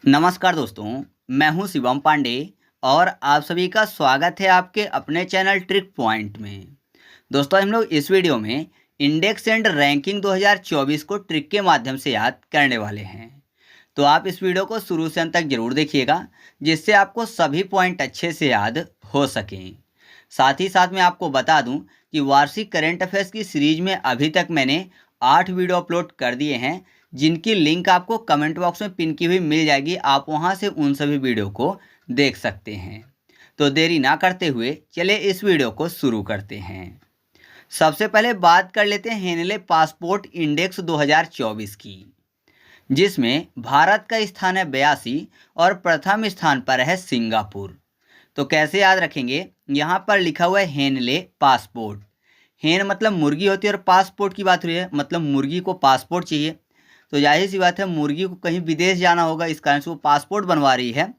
नमस्कार दोस्तों, मैं हूं शिवम पांडे और आप सभी का स्वागत है आपके अपने चैनल ट्रिक पॉइंट में। दोस्तों, हम लोग इस वीडियो में इंडेक्स एंड रैंकिंग 2024 को ट्रिक के माध्यम से याद करने वाले हैं। तो आप इस वीडियो को शुरू से अंत तक जरूर देखिएगा, जिससे आपको सभी पॉइंट अच्छे से याद हो सकें। साथ ही साथ मैं आपको बता दूं कि वार्षिक करंट अफेयर्स की सीरीज में अभी तक मैंने 8 वीडियो अपलोड कर दिए हैं, जिनकी लिंक आपको कमेंट बॉक्स में पिन की हुई मिल जाएगी। आप वहां से उन सभी वीडियो को देख सकते हैं। तो देरी ना करते हुए चलिए इस वीडियो को शुरू करते हैं। सबसे पहले बात कर लेते हैं हेनले पासपोर्ट इंडेक्स 2024 की, जिसमें भारत का स्थान है 82 और प्रथम स्थान पर है सिंगापुर। तो कैसे याद रखेंगे, यहाँ पर लिखा हुआ है हेनले पासपोर्ट। हेन मतलब मुर्गी होती है और पासपोर्ट की बात हुई है, मतलब मुर्गी को पासपोर्ट चाहिए। तो जाहिर सी बात है, मुर्गी को कहीं विदेश जाना होगा, इस कारण से वो पासपोर्ट बनवा रही है।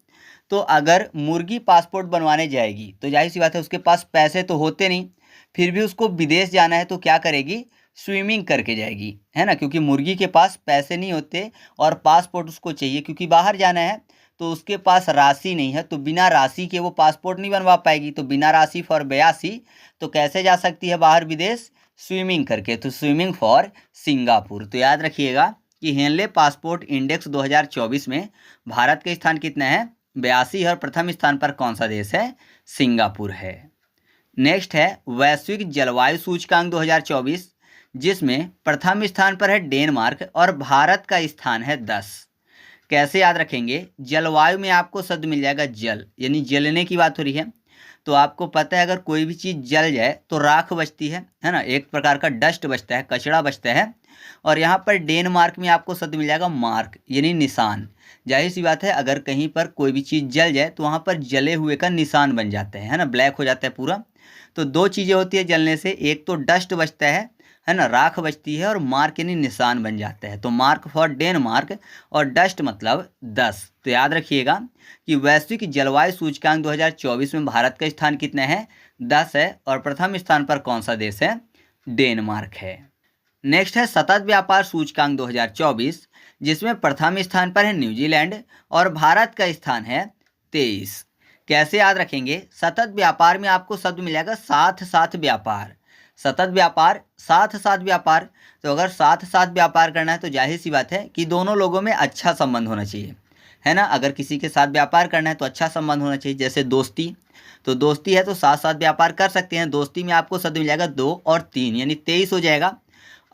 तो अगर मुर्गी पासपोर्ट बनवाने जाएगी तो जाहिर सी बात है, उसके पास पैसे तो होते नहीं, फिर भी उसको विदेश जाना है तो क्या करेगी, स्विमिंग करके जाएगी, है ना। क्योंकि मुर्गी के पास पैसे नहीं होते और पासपोर्ट उसको चाहिए, क्योंकि बाहर जाना है तो उसके पास राशि नहीं है, तो बिना राशि के वो पासपोर्ट नहीं बनवा पाएगी। तो बिना राशि फॉर 82, तो कैसे जा सकती है बाहर विदेश, स्विमिंग करके। तो स्विमिंग फॉर सिंगापुर। तो याद रखिएगा कि हेनले पासपोर्ट इंडेक्स 2024 में भारत का स्थान कितना है, 82 है, और प्रथम स्थान पर कौन सा देश है, सिंगापुर है। नेक्स्ट है वैश्विक जलवायु सूचकांक 2024, जिसमें प्रथम स्थान पर है डेनमार्क और भारत का स्थान है 10। कैसे याद रखेंगे, जलवायु में आपको शब्द मिल जाएगा जल, यानी जलने की बात हो रही है। तो आपको पता है, अगर कोई भी चीज़ जल जाए तो राख बचती है ना, एक प्रकार का डस्ट बचता है, कचरा बचता है। और यहाँ पर डेनमार्क में आपको शब्द मिल जाएगा मार्क, यानी निशान। जाहिर सी बात है, अगर कहीं पर कोई भी चीज़ जल जाए तो वहाँ पर जले हुए का निशान बन जाता है ना, ब्लैक हो जाता है पूरा। तो दो चीज़ें होती है जलने से, एक तो डस्ट बचता है ना, राख बचती है, और मार्क यानी निशान बन जाता है। तो मार्क फॉर डेनमार्क और डस्ट मतलब 10। तो याद रखिएगा कि वैश्विक जलवायु सूचकांक 2024 में भारत का स्थान कितना है, 10 है, और प्रथम स्थान पर कौन सा देश है, डेनमार्क है। नेक्स्ट है सतत व्यापार सूचकांक 2024, जिसमें प्रथम स्थान पर है न्यूजीलैंड और भारत का स्थान है 23। कैसे याद रखेंगे, सतत व्यापार में आपको शब्द मिल जाएगा साथ साथ व्यापार। सतत व्यापार, साथ साथ व्यापार। तो अगर साथ साथ व्यापार करना है तो जाहिर सी बात है कि दोनों लोगों में अच्छा संबंध होना चाहिए, है ना। अगर किसी के साथ व्यापार करना है तो अच्छा संबंध होना चाहिए। जैसे दोस्ती, तो दोस्ती है तो साथ साथ व्यापार कर सकते हैं। दोस्ती में आपको शब्द मिल जाएगा 2 और 3, यानी 23 हो जाएगा।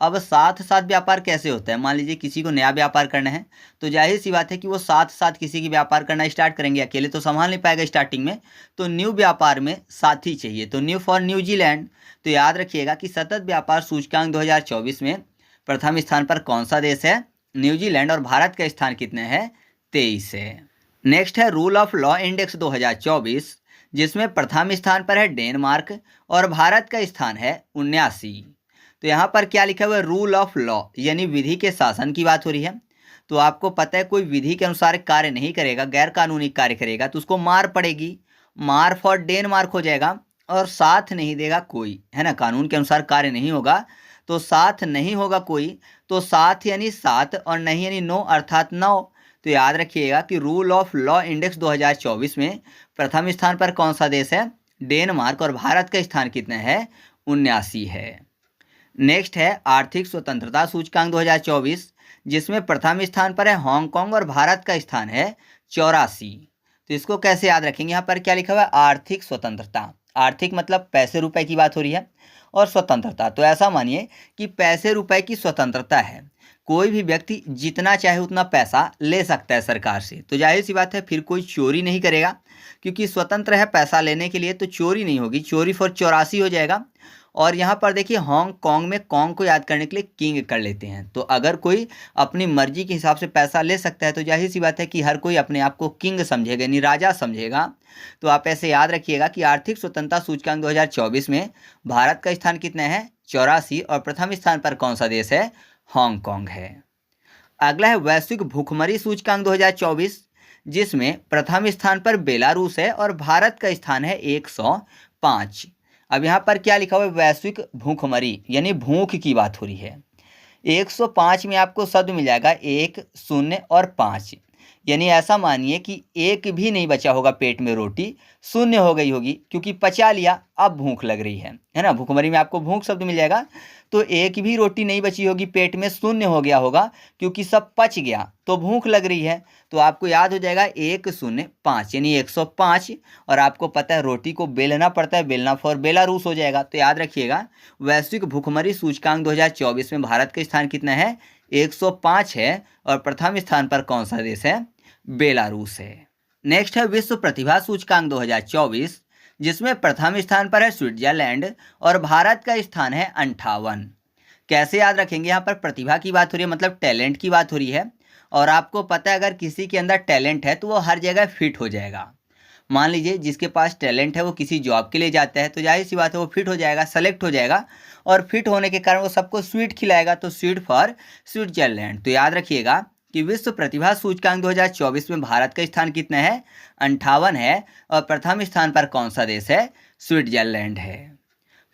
अब साथ साथ व्यापार कैसे होता है, मान लीजिए किसी को नया व्यापार करना है, तो जाहिर सी बात है कि वो साथ साथ किसी की व्यापार करना स्टार्ट करेंगे, अकेले तो संभाल नहीं पाएगा स्टार्टिंग में। तो न्यू व्यापार में साथी चाहिए, तो न्यू फॉर न्यूजीलैंड। तो याद रखिएगा कि सतत व्यापार सूचकांक 2024 में प्रथम स्थान पर कौन सा देश है, न्यूजीलैंड, और भारत का स्थान कितना है, 23 है। नेक्स्ट है रूल ऑफ लॉ इंडेक्स 2024, जिसमें प्रथम स्थान पर है डेनमार्क और भारत का स्थान है 79। तो यहाँ पर क्या लिखा हुआ है, रूल ऑफ लॉ, यानी विधि के शासन की बात हो रही है। तो आपको पता है, कोई विधि के अनुसार कार्य नहीं करेगा, गैर कानूनी कार्य करेगा तो उसको मार पड़ेगी। मार फॉर डेनमार्क हो जाएगा। और साथ नहीं देगा कोई, है ना, कानून के अनुसार कार्य नहीं होगा तो साथ नहीं होगा कोई। तो साथ यानी सात और नहीं यानी नो, अर्थात 9। तो याद रखिएगा कि रूल ऑफ लॉ इंडेक्स 2024 में प्रथम स्थान पर कौन सा देश है, डेनमार्क, और भारत का स्थान कितना है, 79 है। नेक्स्ट है आर्थिक स्वतंत्रता सूचकांक 2024, जिसमें प्रथम स्थान पर है हांगकांग और भारत का स्थान है 84। तो इसको कैसे याद रखेंगे, यहाँ पर क्या लिखा हुआ है, आर्थिक स्वतंत्रता। आर्थिक मतलब पैसे रुपए की बात हो रही है, और स्वतंत्रता तो ऐसा मानिए कि पैसे रुपए की स्वतंत्रता है। कोई भी व्यक्ति जितना चाहे उतना पैसा ले सकता है सरकार से। तो जाहिर सी बात है, फिर कोई चोरी नहीं करेगा, क्योंकि स्वतंत्र है पैसा लेने के लिए, तो चोरी नहीं होगी। चोरी फॉर 84 हो जाएगा। और यहाँ पर देखिए हांगकांग में कॉन्ग को याद करने के लिए किंग कर लेते हैं। तो अगर कोई अपनी मर्जी के हिसाब से पैसा ले सकता है तो जाहिर सी बात है कि हर कोई अपने आप को किंग समझेगा, यानी राजा समझेगा। तो आप ऐसे याद रखिएगा कि आर्थिक स्वतंत्रता सूचकांक 2024 में भारत का स्थान कितना है, 84, और प्रथम स्थान पर कौन सा देश है, हांगकांग है। अगला है वैश्विक भूखमरी सूचकांक 2024, जिसमें प्रथम स्थान पर बेलारूस है और भारत का स्थान है 105। अब यहाँ पर क्या लिखा हुआ है, वैश्विक भूखमरी, यानी भूख की बात हो रही है। 105 में आपको शब्द मिल जाएगा 1, 0 और 5, यानी ऐसा मानिए कि एक भी नहीं बचा होगा पेट में, रोटी शून्य हो गई होगी क्योंकि पचा लिया, अब भूख लग रही है ना। भूखमरी में आपको भूख शब्द मिल जाएगा। तो एक भी रोटी नहीं बची होगी पेट में, शून्य हो गया होगा क्योंकि सब पच गया, तो भूख लग रही है। तो आपको याद हो जाएगा 105 यानी 105। और आपको पता है रोटी को बेलना पड़ता है, बेलना फॉर बेलारूस हो जाएगा। तो याद रखिएगा वैश्विक भूखमरी सूचकांक 2024 में भारत का स्थान कितना है? 105 है। और प्रथम स्थान पर कौन सा देश है? बेलारूस है। नेक्स्ट है विश्व प्रतिभा सूचकांक 2024, जिसमें प्रथम स्थान पर है स्विट्जरलैंड और भारत का स्थान है 58। कैसे याद रखेंगे? यहाँ पर प्रतिभा की बात हो रही है, मतलब टैलेंट की बात हो रही है। और आपको पता है अगर किसी के अंदर टैलेंट है तो वो हर जगह फिट हो जाएगा। मान लीजिए जिसके पास टैलेंट है वो किसी जॉब के लिए जाता है, तो जाहिर सी बात है वो फिट हो जाएगा, सेलेक्ट हो जाएगा। और फिट होने के कारण वो सबको स्वीट खिलाएगा, तो स्वीट फॉर स्विट्जरलैंड। तो याद रखिएगा कि विश्व प्रतिभा सूचकांक 2024 में भारत का स्थान कितना है? 58 है। और प्रथम स्थान पर कौन सा देश है? स्विट्जरलैंड है।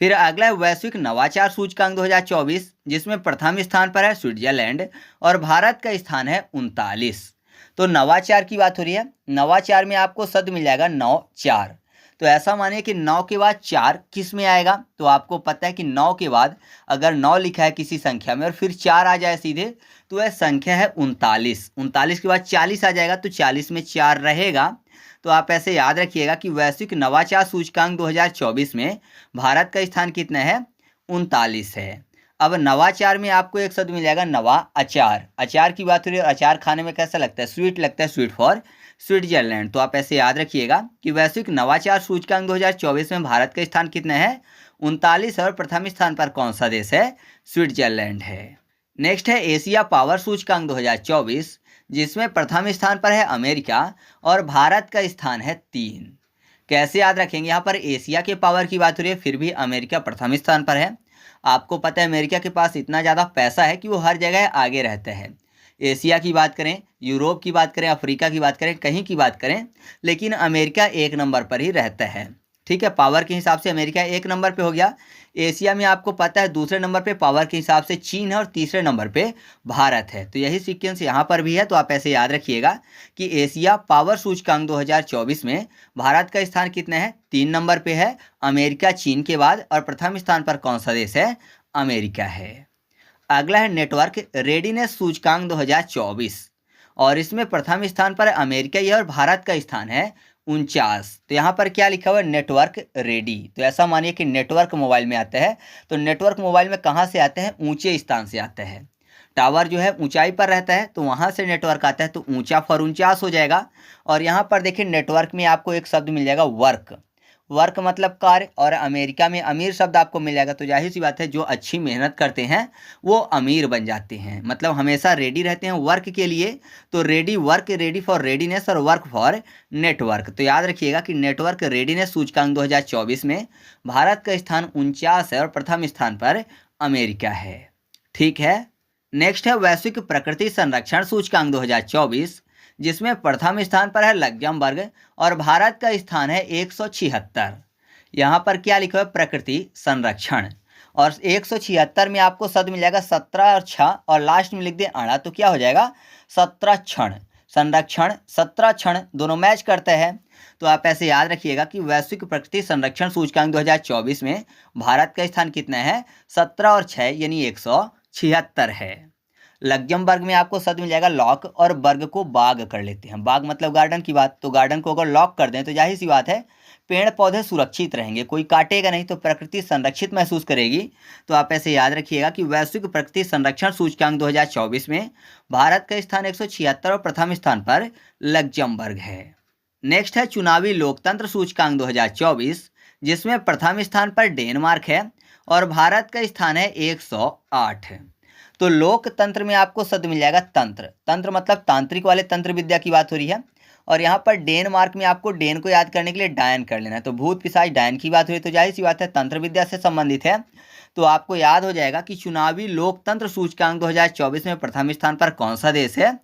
फिर अगला है वैश्विक नवाचार सूचकांक 2024, जिसमें प्रथम स्थान पर है स्विट्जरलैंड और भारत का स्थान है 39। तो नवाचार की बात हो रही है। नवाचार में आपको शब्द मिल जाएगा नवचार। तो ऐसा मानिए कि 9 के बाद 4 किस में आएगा? तो आपको पता है कि 9 के बाद अगर 9 लिखा है किसी संख्या में और फिर 4 आ जाए सीधे, तो वह संख्या है 39। 39 के बाद 40 आ जाएगा, तो 40 में 4 रहेगा। तो आप ऐसे याद रखिएगा कि वैश्विक नवाचार सूचकांक 2024 में भारत का स्थान कितना है? 39 है। अब नवाचार में आपको एक शब्द मिल जाएगा नवा अचार। अचार की बात हो रही है, अचार खाने में कैसा लगता है? स्वीट लगता है, स्वीट फॉर स्विट्जरलैंड। तो आप ऐसे याद रखिएगा कि वैश्विक नवाचार सूचकांक 2024 में भारत का स्थान कितना है? 39। और प्रथम स्थान पर कौन सा देश है? स्विट्जरलैंड है। नेक्स्ट है एशिया पावर सूचकांक 2024, जिसमें प्रथम स्थान पर है अमेरिका और भारत का स्थान है 3। कैसे याद रखेंगे? यहाँ पर एशिया के पावर की बात हो रही है, फिर भी अमेरिका प्रथम स्थान पर है। आपको पता है अमेरिका के पास इतना ज़्यादा पैसा है कि वो हर जगह आगे रहते हैं। एशिया की बात करें, यूरोप की बात करें, अफ्रीका की बात करें, कहीं की बात करें, लेकिन अमेरिका 1 नंबर पर ही रहता है। ठीक है, पावर के हिसाब से अमेरिका 1 नंबर पे हो गया। एशिया में आपको पता है दूसरे नंबर पे पावर के हिसाब से चीन है और तीसरे नंबर पे भारत है। तो यही सीक्वेंस यहाँ पर भी है। तो आप ऐसे याद रखिएगा कि एशिया पावर सूचकांक 2024 में भारत का स्थान कितना है? 3 नंबर पे है, अमेरिका चीन के बाद। और प्रथम स्थान पर कौन सा देश है? अमेरिका है। अगला है नेटवर्क रेडीनेस सूचकांक 2024, और इसमें प्रथम स्थान पर अमेरिका ही है और भारत का स्थान है 49। तो यहाँ पर क्या लिखा हुआ है? Network ready. तो ऐसा मानिए कि नेटवर्क मोबाइल में आता है। तो नेटवर्क मोबाइल में कहाँ से आते हैं? ऊंचे स्थान से आता है। टावर जो है ऊंचाई पर रहता है, तो वहाँ से नेटवर्क आता है, तो ऊंचा फॉर 49 हो जाएगा। और यहाँ पर देखिए नेटवर्क में आपको एक शब्द मिल जाएगा वर्क। वर्क मतलब कार्य, और अमेरिका में अमीर शब्द आपको मिल जाएगा। तो जाहिर सी बात है जो अच्छी मेहनत करते हैं वो अमीर बन जाते हैं, मतलब हमेशा रेडी रहते हैं वर्क के लिए। तो ready work, ready for readiness और वर्क फॉर नेटवर्क। तो याद रखिएगा कि नेटवर्क रेडीनेस सूचकांक 2024 में भारत का स्थान 49 है और प्रथम स्थान पर अमेरिका है। ठीक है। नेक्स्ट है वैश्विक प्रकृति संरक्षण सूचकांक 2024, जिसमें प्रथम स्थान पर है लग्जमबर्ग और भारत का स्थान है 176। यहाँ पर क्या लिखा है? प्रकृति संरक्षण। और 176 में आपको शब्द मिल जाएगा 17 और 6, और लास्ट में लिख दें अड़ा, तो क्या हो जाएगा? 17 क्षण। संरक्षण 17 क्षण दोनों मैच करते हैं। तो आप ऐसे याद रखिएगा कि वैश्विक प्रकृति संरक्षण सूचकांक 2024 में भारत का स्थान कितना है? 17 और 6 यानी 176 है। लग्जमबर्ग में आपको शब्द मिल जाएगा लॉक, और बर्ग को बाग कर लेते हैं। बाग मतलब गार्डन की बात। तो गार्डन को अगर लॉक कर दें तो जाहिर सी बात है पेड़ पौधे सुरक्षित रहेंगे, कोई काटेगा नहीं, तो प्रकृति संरक्षित महसूस करेगी। तो आप ऐसे याद रखिएगा कि वैश्विक प्रकृति संरक्षण सूचकांक 2024 में भारत का स्थान 176 और प्रथम स्थान पर लग्जमबर्ग है। नेक्स्ट है चुनावी लोकतंत्र सूचकांक 2024, जिसमें प्रथम स्थान पर डेनमार्क है और भारत का स्थान है 108। तो लोकतंत्र में आपको शब्द मिल जाएगा तंत्र। तंत्र मतलब तांत्रिक वाले तंत्र विद्या की बात हो रही है। और यहाँ पर डेनमार्क में आपको डेन को याद करने के लिए डायन कर लेना है। तो भूत पिशाच डायन की बात हो रही है, तो जाहिर सी बात है तंत्र विद्या से संबंधित है। तो आपको याद हो जाएगा कि चुनावी लोकतंत्र सूचकांक 2024 में प्रथम स्थान पर कौन सा देश है?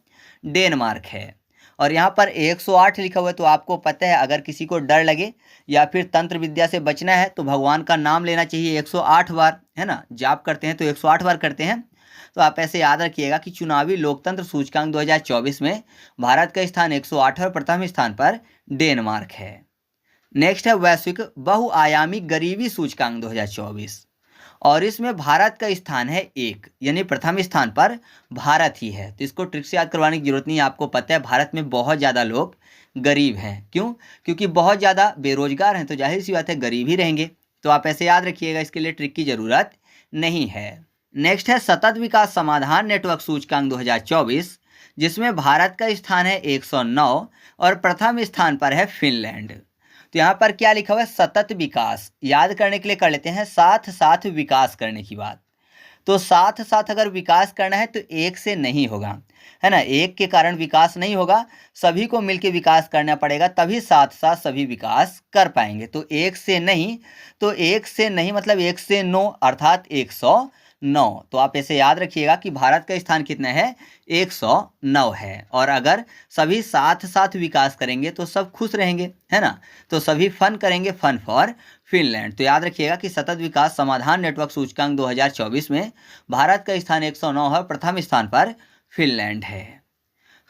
डेनमार्क है। और यहाँ पर 108 लिखा हुआ है। तो आपको पता है अगर किसी को डर लगे या फिर तंत्र विद्या से बचना है तो भगवान का नाम लेना चाहिए 108 बार, है ना। जाप करते हैं तो 108 बार करते हैं। तो आप ऐसे याद रखिएगा कि चुनावी लोकतंत्र सूचकांक 2024 में भारत का स्थान 108 और प्रथम स्थान पर डेनमार्क है। नेक्स्ट है वैश्विक बहुआयामी गरीबी सूचकांक 2024 और इसमें भारत का स्थान है 1, यानी प्रथम स्थान पर भारत ही है। तो इसको ट्रिक से याद करवाने की जरूरत नहीं है, आपको पता है भारत में बहुत ज़्यादा लोग गरीब हैं। क्यों? क्योंकि बहुत ज़्यादा बेरोजगार हैं, तो जाहिर सी बात है गरीब ही रहेंगे। तो आप ऐसे याद रखिएगा, इसके लिए ट्रिक की ज़रूरत नहीं है। नेक्स्ट है सतत विकास समाधान नेटवर्क सूचकांक 2024, जिसमें भारत का स्थान है 109 और प्रथम स्थान पर है फिनलैंड। तो यहाँ पर क्या लिखा हुआ है? सतत विकास। याद करने के लिए कर लेते हैं साथ साथ विकास करने की बात। तो साथ साथ अगर विकास करना है तो एक से नहीं होगा, है ना। एक के कारण विकास नहीं होगा, सभी को मिलकर विकास करना पड़ेगा, तभी साथ साथ सभी विकास कर पाएंगे। तो एक से नहीं, तो एक से नहीं मतलब 1 से 9 अर्थात 109। तो आप ऐसे याद रखिएगा कि भारत का स्थान कितना है? 109 है। और अगर सभी साथ साथ विकास करेंगे तो सब खुश रहेंगे, है ना। तो सभी फन करेंगे, फन फॉर फिनलैंड। तो याद रखिएगा कि सतत विकास समाधान नेटवर्क सूचकांक 2024 में भारत का स्थान 109 है, प्रथम स्थान पर फिनलैंड है।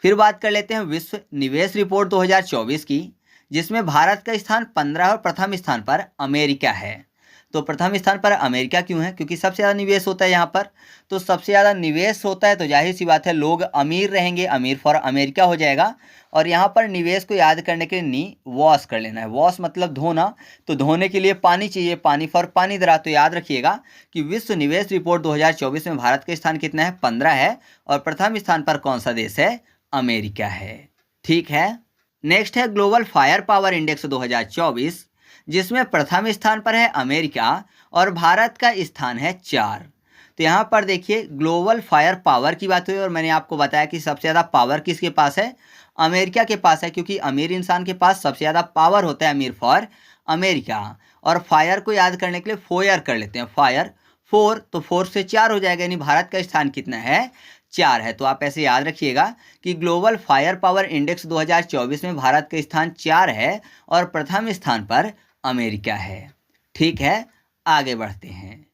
फिर बात कर लेते हैं विश्व निवेश रिपोर्ट 2024 की, जिसमें भारत का स्थान 15 और प्रथम स्थान पर अमेरिका है। तो प्रथम स्थान पर अमेरिका क्यों है? क्योंकि सबसे ज़्यादा निवेश होता है यहाँ पर। तो सबसे ज़्यादा निवेश होता है तो जाहिर सी बात है लोग अमीर रहेंगे, अमीर फॉर अमेरिका हो जाएगा। और यहाँ पर निवेश को याद करने के लिए नी वॉश कर लेना है। वॉश मतलब धोना, तो धोने के लिए पानी चाहिए, पानी फॉर पानी दरा। तो याद रखिएगा कि विश्व निवेश रिपोर्ट 2024 में भारत का स्थान कितना है? 15 है। और प्रथम स्थान पर कौन सा देश है? अमेरिका है। ठीक है। नेक्स्ट है ग्लोबल फायर पावर इंडेक्स 2024, जिसमें प्रथम स्थान पर है अमेरिका और भारत का स्थान है 4। तो यहाँ पर देखिए ग्लोबल फायर पावर की बात हुई और मैंने आपको बताया कि सबसे ज़्यादा पावर किसके पास है? अमेरिका के पास है, क्योंकि अमीर इंसान के पास सबसे ज़्यादा पावर होता है, अमीर फॉर अमेरिका। और फायर को याद करने के लिए फोयर कर लेते हैं, फायर 4, तो 4 से 4 हो जाएगा, यानी भारत का स्थान कितना है? 4 है। तो आप ऐसे याद रखिएगा कि ग्लोबल फायर पावर इंडेक्स 2024 में भारत का स्थान 4 है और प्रथम स्थान पर अमेरिका है। ठीक है, आगे बढ़ते हैं।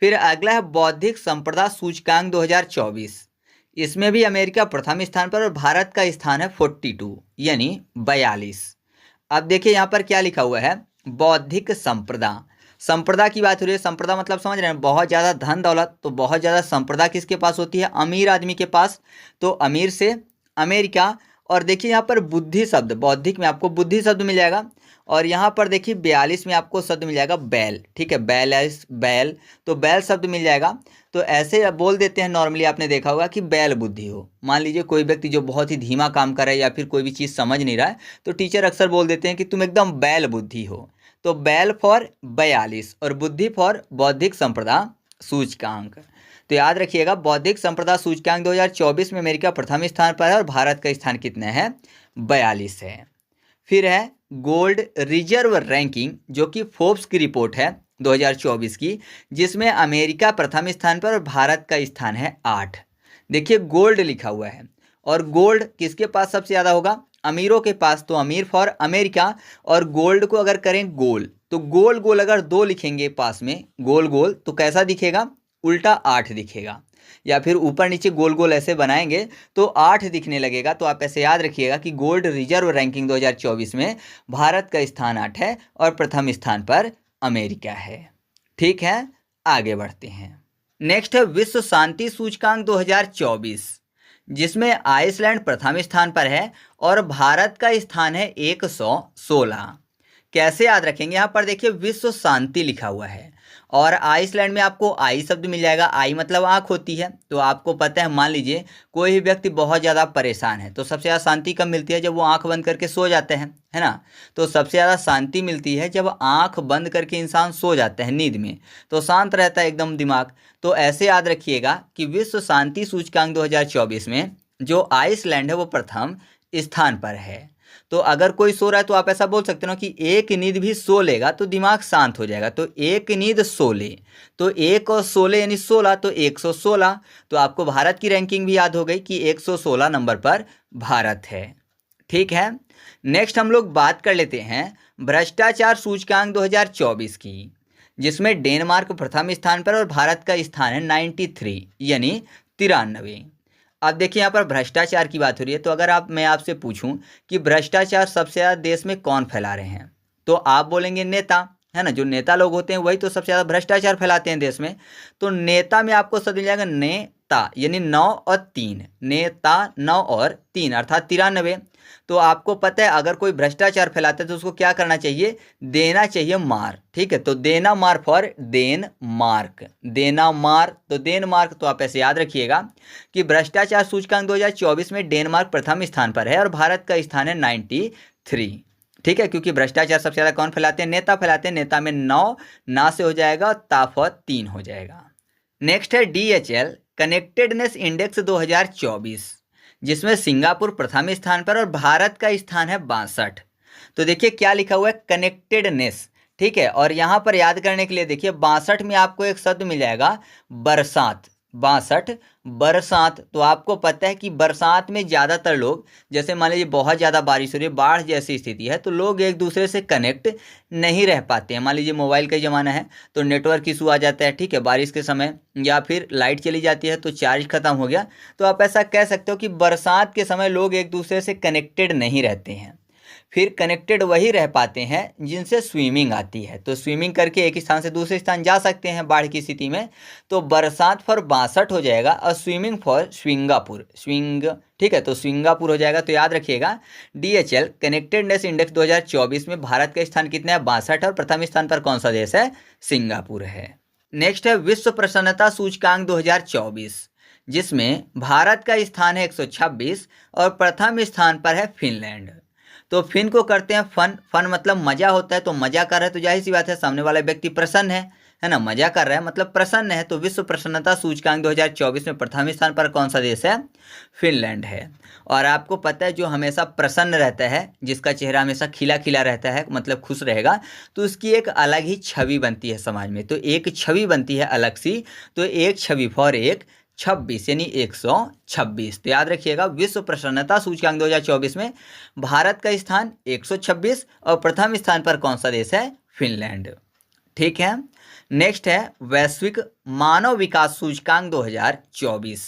फिर अगला है बौद्धिक संपदा सूचकांक 2024। इसमें भी अमेरिका प्रथम स्थान पर और भारत का स्थान है 42 यानी 42। अब देखिए यहाँ पर क्या लिखा हुआ है? बौद्धिक संपदा। संपदा की बात हो रही है। संपदा मतलब समझ रहे हैं, बहुत ज़्यादा धन दौलत। तो बहुत ज़्यादा संपदा किसके पास होती है? अमीर आदमी के पास। तो अमीर से अमेरिका। और देखिए यहाँ पर बुद्धि शब्द, बौद्धिक में आपको बुद्धि शब्द मिल जाएगा। और यहाँ पर देखिए 42 में आपको शब्द मिल जाएगा बैल। ठीक है, बैल, तो बैल शब्द मिल जाएगा। तो ऐसे बोल देते हैं नॉर्मली, आपने देखा होगा कि बैल बुद्धि हो। मान लीजिए कोई व्यक्ति जो बहुत ही धीमा काम कर रहा है या फिर कोई भी चीज़ समझ नहीं रहा है, तो टीचर अक्सर बोल देते हैं कि तुम एकदम बैल बुद्धि हो। तो बैल फॉर 42 और बुद्धि फॉर बौद्धिक संपदा सूचकांक। तो याद रखिएगा बौद्धिक संपदा सूचकांक 2024 में अमेरिका प्रथम स्थान पर है और भारत का स्थान कितना है? 42 है। फिर है गोल्ड रिजर्व रैंकिंग, जो कि फोर्ब्स की रिपोर्ट है 2024 की, जिसमें अमेरिका प्रथम स्थान पर और भारत का स्थान है 8। देखिए गोल्ड लिखा हुआ है और गोल्ड किसके पास सबसे ज़्यादा होगा? अमीरों के पास। तो अमीर फॉर अमेरिका। और गोल्ड को अगर करें गोल, तो गोल गोल अगर 2 लिखेंगे पास में, गोल गोल, तो कैसा दिखेगा? उल्टा 8 दिखेगा। या फिर ऊपर नीचे गोल गोल ऐसे बनाएंगे तो 8 दिखने लगेगा। तो आप ऐसे याद रखिएगा कि गोल्ड रिजर्व रैंकिंग 2024 में भारत का स्थान 8 है और प्रथम स्थान पर अमेरिका है। ठीक है, आगे बढ़ते हैं। नेक्स्ट है विश्व शांति सूचकांक 2024, जिसमें आइसलैंड प्रथम स्थान पर है और भारत का स्थान है 116। कैसे याद रखेंगे? यहाँ पर देखिए विश्व शांति लिखा हुआ है और आइसलैंड में आपको आई शब्द मिल जाएगा। आई मतलब आँख होती है। तो आपको पता है, मान लीजिए कोई भी व्यक्ति बहुत ज़्यादा परेशान है तो सबसे ज़्यादा शांति कब मिलती है? जब वो आँख बंद करके सो जाते हैं, है ना। तो सबसे ज़्यादा शांति मिलती है जब आँख बंद करके इंसान सो जाता है नींद में, तो शांत रहता है एकदम दिमाग। तो ऐसे याद रखिएगा कि विश्व शांति सूचकांक 2024 में जो आइसलैंड है वो प्रथम स्थान पर है। तो अगर कोई सो रहा है तो आप ऐसा बोल सकते हो कि एक नींद भी सो लेगा तो दिमाग शांत हो जाएगा। तो एक नींद सो ले, तो 1 और 16 यानी 16, तो 116। तो आपको भारत की रैंकिंग भी याद हो गई कि 116 नंबर पर भारत है। ठीक है, नेक्स्ट हम लोग बात कर लेते हैं भ्रष्टाचार सूचकांक 2024 की, जिसमें डेनमार्क प्रथम स्थान पर और भारत का स्थान है 93 यानी 93। अब देखिए यहाँ पर भ्रष्टाचार की बात हो रही है, तो अगर मैं आपसे पूछूं कि भ्रष्टाचार सबसे ज़्यादा देश में कौन फैला रहे हैं, तो आप बोलेंगे नेता, है ना। जो नेता लोग होते हैं वही तो सबसे ज़्यादा भ्रष्टाचार फैलाते हैं देश में। तो नेता में आपको शब्द मिल जाएगा नेता, यानी 9 और 3, नेता 9 और 3 अर्थात 93। तो आपको पता है अगर कोई भ्रष्टाचार फैलाता है तो उसको क्या करना चाहिए, देना चाहिए मार, ठीक है। तो देना मार फॉर डेनमार्क, देना मार तो डेनमार्क। तो आप ऐसे याद रखिएगा कि भ्रष्टाचार सूचकांक 2024 में डेनमार्क प्रथम स्थान पर है और भारत का स्थान है 93, ठीक है। क्योंकि भ्रष्टाचार सबसे ज़्यादा कौन फैलाते हैं, नेता फैलाते हैं। नेता में 9 ना से हो जाएगा, ताफत 3 हो जाएगा। नेक्स्ट है DHL कनेक्टेडनेस इंडेक्स 2024, जिसमें सिंगापुर प्रथम स्थान पर और भारत का स्थान है 62। तो देखिए क्या लिखा हुआ है, कनेक्टेडनेस, ठीक है। और यहाँ पर याद करने के लिए देखिए 62 में आपको एक शब्द मिल जाएगा बरसात, 62 बरसात। तो आपको पता है कि बरसात में ज़्यादातर लोग, जैसे मान लीजिए बहुत ज़्यादा बारिश हो रही है, बाढ़ जैसी स्थिति है, तो लोग एक दूसरे से कनेक्ट नहीं रह पाते हैं। मान लीजिए मोबाइल का ज़माना है तो नेटवर्क इशू आ जाता है, ठीक है, बारिश के समय, या फिर लाइट चली जाती है तो चार्ज खत्म हो गया। तो आप ऐसा कह सकते हो कि बरसात के समय लोग एक दूसरे से कनेक्टेड नहीं रहते हैं। फिर कनेक्टेड वही रह पाते हैं जिनसे स्विमिंग आती है, तो स्विमिंग करके एक स्थान से दूसरे स्थान जा सकते हैं बाढ़ की स्थिति में। तो बरसात फॉर 62 हो जाएगा और स्विमिंग फॉर सिंगापुर, स्विंग, ठीक है, तो सिंगापुर हो जाएगा। तो याद रखिएगा DHL कनेक्टेडनेस इंडेक्स 2024 में भारत का स्थान कितना है, 62, और प्रथम स्थान पर कौन सा देश है, सिंगापुर है। नेक्स्ट है विश्व प्रसन्नता सूचकांक 2024, जिसमें भारत का स्थान है 126 और प्रथम स्थान पर है फिनलैंड। तो फिन को करते हैं फन, फन मतलब मजा होता है, तो मजा कर रहा है तो जाहिर सी बात है सामने वाला व्यक्ति प्रसन्न है ना, मजा कर रहा है मतलब प्रसन्न है। तो विश्व प्रसन्नता सूचकांक 2024 में प्रथम स्थान पर कौन सा देश है, फिनलैंड है। और आपको पता है जो हमेशा प्रसन्न रहता है, जिसका चेहरा हमेशा खिला खिला रहता है, मतलब खुश रहेगा, तो उसकी एक अलग ही छवि बनती है समाज में। तो एक छवि बनती है अलग सी, तो एक छवि फॉर एक 26 यानी 126। तो याद रखिएगा विश्व प्रसन्नता सूचकांक 2024 में भारत का स्थान 126 और प्रथम स्थान पर कौन सा देश है, फिनलैंड, ठीक है। नेक्स्ट है वैश्विक मानव विकास सूचकांक 2024,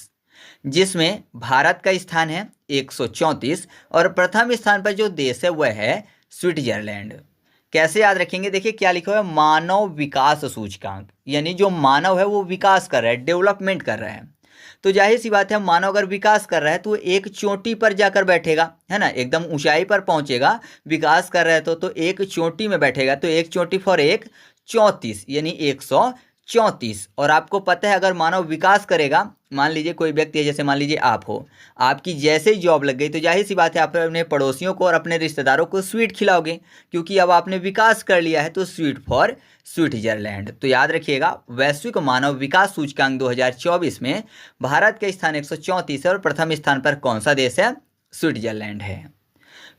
जिसमें भारत का स्थान है 134 और प्रथम स्थान पर जो देश है वह है स्विट्जरलैंड। कैसे याद रखेंगे, देखिए क्या लिखा हुआ है, मानव विकास सूचकांक, यानी जो मानव है वो विकास कर रहा है, डेवलपमेंट कर रहा है। तो जाहिर सी बात है मानव अगर विकास कर रहा है तो एक चोटी पर जाकर बैठेगा, है ना, एकदम ऊंचाई पर पहुंचेगा। विकास कर रहा है तो एक चोटी में बैठेगा, तो एक चोटी फॉर एक 34 यानी 134। और आपको पता है अगर मानव विकास करेगा, मान लीजिए कोई व्यक्ति है, जैसे मान लीजिए आप हो, आपकी जैसे ही जॉब लग गई तो जाहिर सी बात है आप अपने पड़ोसियों को और अपने रिश्तेदारों को स्वीट खिलाओगे, क्योंकि अब आपने विकास कर लिया है। तो स्वीट फॉर स्विट्जरलैंड। तो याद रखिएगा वैश्विक मानव विकास सूचकांक 2024 में भारत का स्थान 134 है और प्रथम स्थान पर कौन सा देश है, स्विट्जरलैंड है।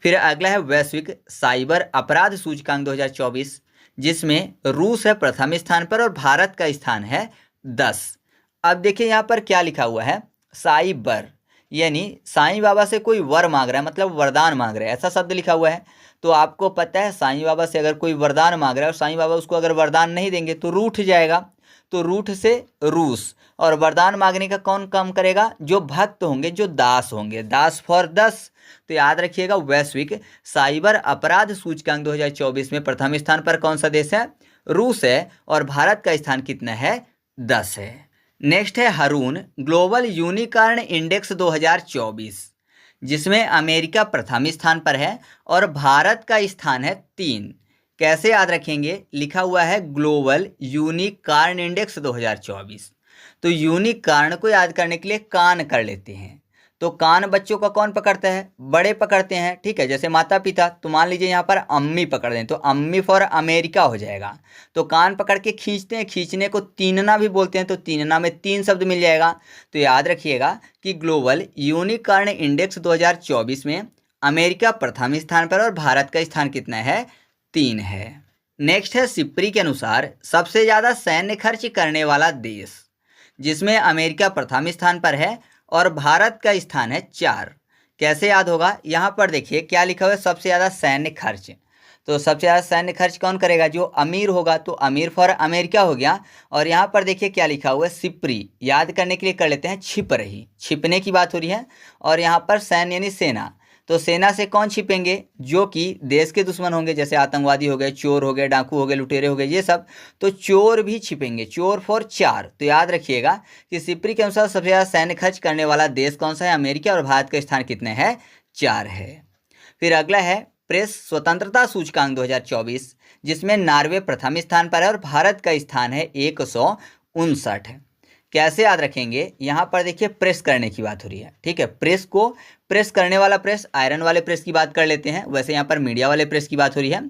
फिर अगला है वैश्विक साइबर अपराध सूचकांक 2024, जिसमें रूस है प्रथम स्थान पर और भारत का स्थान है 10। अब देखिए यहाँ पर क्या लिखा हुआ है, साइबर, यानी साईं बाबा से कोई वर मांग रहा है, मतलब वरदान मांग रहा है, ऐसा शब्द लिखा हुआ है। तो आपको पता है साईं बाबा से अगर कोई वरदान मांग रहा है और साईं बाबा उसको अगर वरदान नहीं देंगे तो रूठ जाएगा, तो रूठ से रूस। और वरदान मांगने का कौन काम करेगा, जो भक्त होंगे, जो दास होंगे, दास फॉर 10। तो याद रखिएगा वैश्विक साइबर अपराध सूचकांक 2024 में प्रथम स्थान पर कौन सा देश है, रूस है, और भारत का स्थान कितना है, 10 है। नेक्स्ट है हारून ग्लोबल यूनिकॉर्न इंडेक्स 2024, जिसमें अमेरिका प्रथम स्थान पर है और भारत का स्थान है 3। कैसे याद रखेंगे, लिखा हुआ है ग्लोबल यूनिकॉर्न इंडेक्स 2024। तो यूनिकॉर्न को याद करने के लिए कान कर लेते हैं। तो कान बच्चों का कौन पकड़ता है, बड़े पकड़ते हैं, ठीक है, जैसे माता पिता। तो मान लीजिए यहाँ पर अम्मी पकड़ दें तो अम्मी फॉर अमेरिका हो जाएगा। तो कान पकड़ के खींचते हैं, खींचने को तीनना भी बोलते हैं, तो तीनना में 3 शब्द मिल जाएगा। तो याद रखिएगा कि ग्लोबल यूनिकॉर्न इंडेक्स 2024 में अमेरिका प्रथम स्थान पर और भारत का स्थान कितना है, 3 है। नेक्स्ट है सिप्री के अनुसार सबसे ज़्यादा सैन्य खर्च करने वाला देश, जिसमें अमेरिका प्रथम स्थान पर है और भारत का स्थान है 4। कैसे याद होगा, यहाँ पर देखिए क्या लिखा हुआ है, सबसे ज़्यादा सैन्य खर्च। तो सबसे ज़्यादा सैन्य खर्च कौन करेगा? जो अमीर होगा, तो अमीर फॉर अमेरिका हो गया। और यहाँ पर देखिए क्या लिखा हुआ है, सिपरी, याद करने के लिए कर लेते हैं छिप रही, छिपने की बात हो रही है। और यहाँ पर सैन्य यानी सेना, तो सेना से कौन छिपेंगे? जो कि देश के दुश्मन होंगे, जैसे आतंकवादी हो गए, चोर हो गए, डाकू हो गए, लुटेरे हो गए, ये सब। तो चोर भी छिपेंगे, चोर फॉर चार। तो याद रखिएगा कि सिपरी के अनुसार सबसे ज़्यादा सैन्य खर्च करने वाला देश कौन सा है? अमेरिका। और भारत का स्थान कितने है? 4 है। फिर अगला है प्रेस स्वतंत्रता सूचकांक 2024, जिसमें नॉर्वे प्रथम स्थान पर है और भारत का स्थान है 159। कैसे याद रखेंगे? यहाँ पर देखिए प्रेस करने की बात हो रही है, ठीक है। प्रेस को प्रेस करने वाला प्रेस, आयरन वाले प्रेस की बात कर लेते हैं। वैसे यहाँ पर मीडिया वाले प्रेस की बात हो रही है।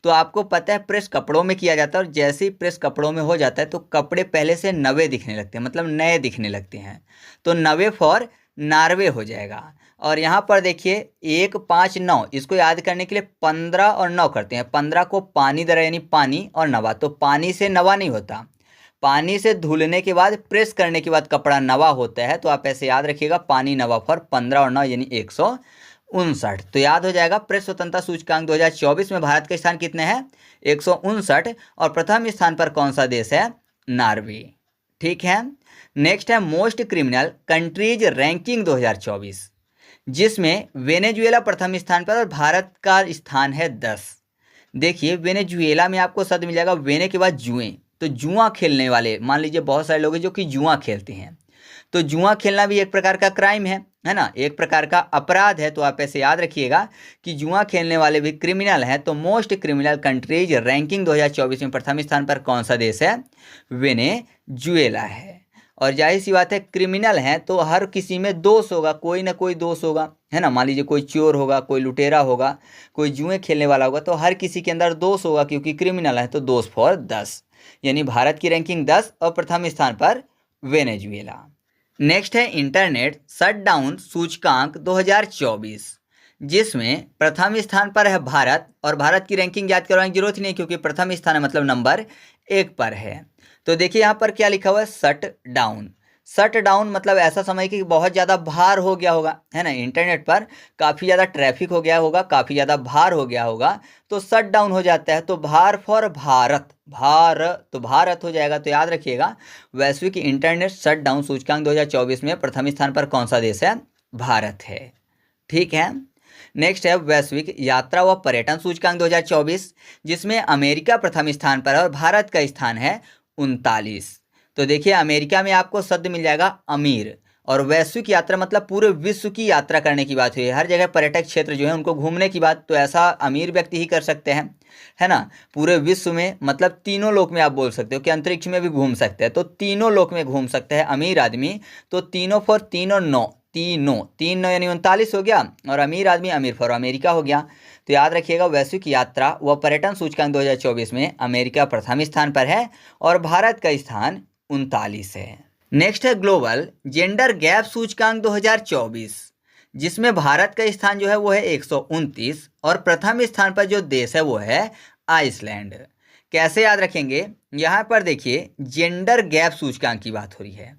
तो आपको पता है प्रेस कपड़ों में किया जाता है, और जैसे ही प्रेस कपड़ों में हो जाता है तो कपड़े पहले से नवे दिखने लगते हैं, मतलब नए दिखने लगते हैं। तो नवे फॉर नॉर्वे हो जाएगा। और यहाँ पर देखिए 1, 5, 9, इसको याद करने के लिए 15 और 9 करते हैं। 15 को पानी दरा यानी पानी, और नवा, तो पानी से नवा नहीं होता, पानी से धुलने के बाद प्रेस करने के बाद कपड़ा नवा होता है। तो आप ऐसे याद रखिएगा, पानी नवा फॉर 15 और 9 यानी 159। तो याद हो जाएगा प्रेस स्वतंत्रता सूचकांक 2024 में भारत के स्थान कितने हैं? 159। और प्रथम स्थान पर कौन सा देश है? नॉर्वे, ठीक है। नेक्स्ट है मोस्ट क्रिमिनल कंट्रीज रैंकिंग 2024, जिसमें वेनेजुएला प्रथम स्थान पर और भारत का स्थान है 10। देखिए वेनेजुएला में आपको शब्द मिल जाएगा वेने के बाद जुए, तो जुआ खेलने वाले, मान लीजिए बहुत सारे लोग हैं जो कि जुआ खेलते हैं। तो जुआ खेलना भी एक प्रकार का क्राइम है ना, एक प्रकार का अपराध है। तो आप ऐसे याद रखिएगा कि जुआ खेलने वाले भी क्रिमिनल हैं। तो मोस्ट क्रिमिनल कंट्रीज रैंकिंग 2024 में प्रथम स्थान पर कौन सा देश है? वेनेजुएला है। और जाहिर सी बात है क्रिमिनल हैं तो हर किसी में दोष होगा, कोई ना कोई दोष होगा, है ना। मान लीजिए कोई चोर होगा, कोई लुटेरा होगा, कोई जुए खेलने वाला होगा, तो हर किसी के अंदर दोष होगा, क्योंकि क्रिमिनल है। तो दोष फॉर 10, यानी भारत की रैंकिंग 10 और प्रथम स्थान पर वेनेजुएला। नेक्स्ट है इंटरनेट शटडाउन सूचकांक 2024, जिसमें प्रथम स्थान पर है भारत। और भारत की रैंकिंग याद करवाने की जरूरत नहीं, क्योंकि प्रथम स्थान है मतलब नंबर 1 पर है। तो देखिए यहाँ पर क्या लिखा हुआ है, शट डाउन। शट डाउन मतलब ऐसा समय कि बहुत ज़्यादा भार हो गया होगा, है ना, इंटरनेट पर काफ़ी ज़्यादा ट्रैफिक हो गया होगा, काफ़ी ज़्यादा भार हो गया होगा, तो शट डाउन हो जाता है। तो भार फॉर भारत, भार तो भारत हो जाएगा। तो याद रखिएगा वैश्विक इंटरनेट शट डाउन सूचकांक 2024 में प्रथम स्थान पर कौन सा देश है? भारत है, ठीक है। नेक्स्ट है वैश्विक यात्रा व पर्यटन सूचकांक 2024, जिसमें अमेरिका प्रथम स्थान पर है और भारत का स्थान है 39। तो देखिए अमेरिका में आपको शब्द मिल जाएगा अमीर, और वैश्विक यात्रा मतलब पूरे विश्व की यात्रा करने की बात हुई है। हर जगह पर्यटक क्षेत्र जो है उनको घूमने की बात, तो ऐसा अमीर व्यक्ति ही कर सकते हैं, है ना। पूरे विश्व में मतलब तीनों लोक में आप बोल सकते हो कि अंतरिक्ष में भी घूम सकते हैं, तो तीनों लोक में घूम सकते हैं अमीर आदमी। तो तीनों फॉर 3 और 9, तीनों 3 9 यानी 39 हो गया, और अमीर आदमी अमीर फॉर अमेरिका हो गया। तो याद रखिएगा वैश्विक यात्रा व पर्यटन सूचकांक 2024 में अमेरिका प्रथम स्थान पर है और भारत का स्थान 39 है। नेक्स्ट है ग्लोबल जेंडर गैप सूचकांक 2024, जिसमें भारत का स्थान जो है वो है 129 और प्रथम स्थान पर जो देश है वो है आइसलैंड। कैसे याद रखेंगे? यहाँ पर देखिए जेंडर गैप सूचकांक की बात हो रही है,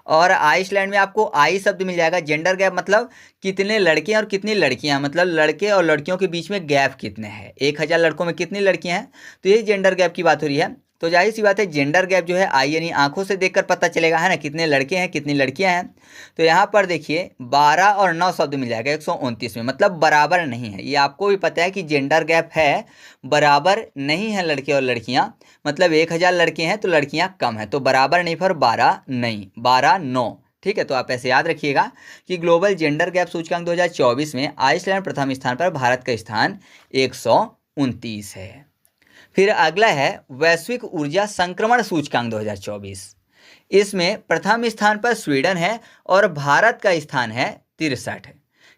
और आइसलैंड में आपको आई शब्द मिल जाएगा। जेंडर गैप मतलब कितने लड़के और कितनी लड़कियां, मतलब लड़के और लड़कियों के बीच में गैप कितने हैं, 1000 लड़कों में कितनी लड़कियां हैं, तो ये जेंडर गैप की बात हो रही है। तो जाहिर सी बात है जेंडर गैप जो है आई यानी आंखों से देखकर पता चलेगा, है ना, कितने लड़के हैं कितनी लड़कियां हैं। तो यहाँ पर देखिए 12 और 9 शब्द मिल जाएगा 129 में, मतलब बराबर नहीं है। ये आपको भी पता है कि जेंडर गैप है, बराबर नहीं है लड़के और लड़कियां, मतलब 1000 लड़के हैं तो लड़कियां कम है, तो बराबर नहीं पर 12 नहीं, 12 9, ठीक है। तो आप ऐसे याद रखिएगा कि ग्लोबल जेंडर गैप सूचकांक 2024 में आइसलैंड प्रथम स्थान पर, भारत का स्थान 129 है। फिर अगला है वैश्विक ऊर्जा संक्रमण सूचकांक 2024, इसमें प्रथम स्थान पर स्वीडन है और भारत का स्थान है 63।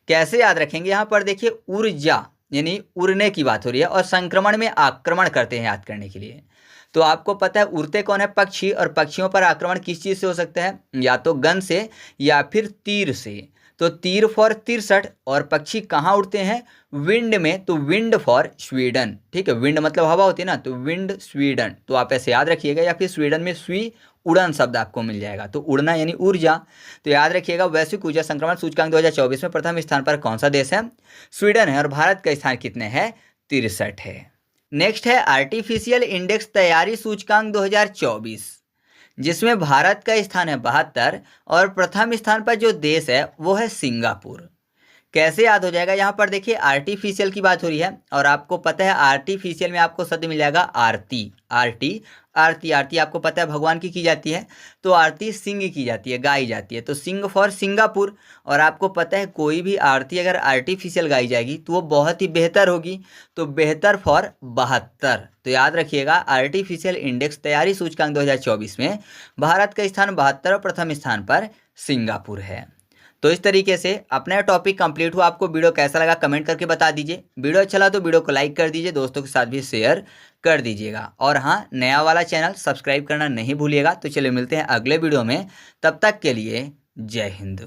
कैसे याद रखेंगे? यहाँ पर देखिए ऊर्जा यानी उड़ने की बात हो रही है और संक्रमण में आक्रमण करते हैं, याद करने के लिए। तो आपको पता है उड़ते कौन है? पक्षी, और पक्षियों पर आक्रमण किस चीज़ से हो सकता है? या तो गन से या फिर तीर से। तो तीर फॉर 63, और पक्षी कहाँ उड़ते हैं? विंड में, तो विंड फॉर स्वीडन, ठीक है। विंड मतलब हवा होती है ना, तो विंड स्वीडन। तो आप ऐसे याद रखिएगा, या फिर स्वीडन में स्वी उड़न शब्द आपको मिल जाएगा, तो उड़ना यानी ऊर्जा। तो याद रखिएगा वैश्विक ऊर्जा संक्रमण सूचकांक 2024 में प्रथम स्थान पर कौन सा देश है? स्वीडन है, और भारत का स्थान कितने है? 63 है। नेक्स्ट है आर्टिफिशियल इंडेक्स तैयारी सूचकांक 2024, जिसमें भारत का स्थान है 72 और प्रथम स्थान पर जो देश है वो है सिंगापुर। कैसे याद हो जाएगा, यहाँ पर देखिए आर्टिफिशियल की बात हो रही है और आपको पता है आर्टिफिशियल में आपको शब्द मिल जाएगा आरती। आरती आरती आपको पता है भगवान की जाती है, तो आरती सिंह की जाती है, गाई जाती है, तो सिंह फॉर सिंगापुर। और आपको पता है कोई भी आरती अगर आर्टिफिशियल गाई जाएगी तो वो बहुत ही बेहतर होगी, तो बेहतर फॉर 72। तो याद रखिएगा आर्टिफिशियल इंडेक्स तैयारी सूचकांक 2024 में भारत का स्थान 72 और प्रथम स्थान पर सिंगापुर है। तो इस तरीके से अपना टॉपिक कंप्लीट हुआ। आपको वीडियो कैसा लगा कमेंट करके बता दीजिए। वीडियो अच्छा लगा तो वीडियो को लाइक कर दीजिए, दोस्तों के साथ भी शेयर कर दीजिएगा। और हाँ, नया वाला चैनल सब्सक्राइब करना नहीं भूलिएगा। तो चलिए मिलते हैं अगले वीडियो में, तब तक के लिए जय हिंद।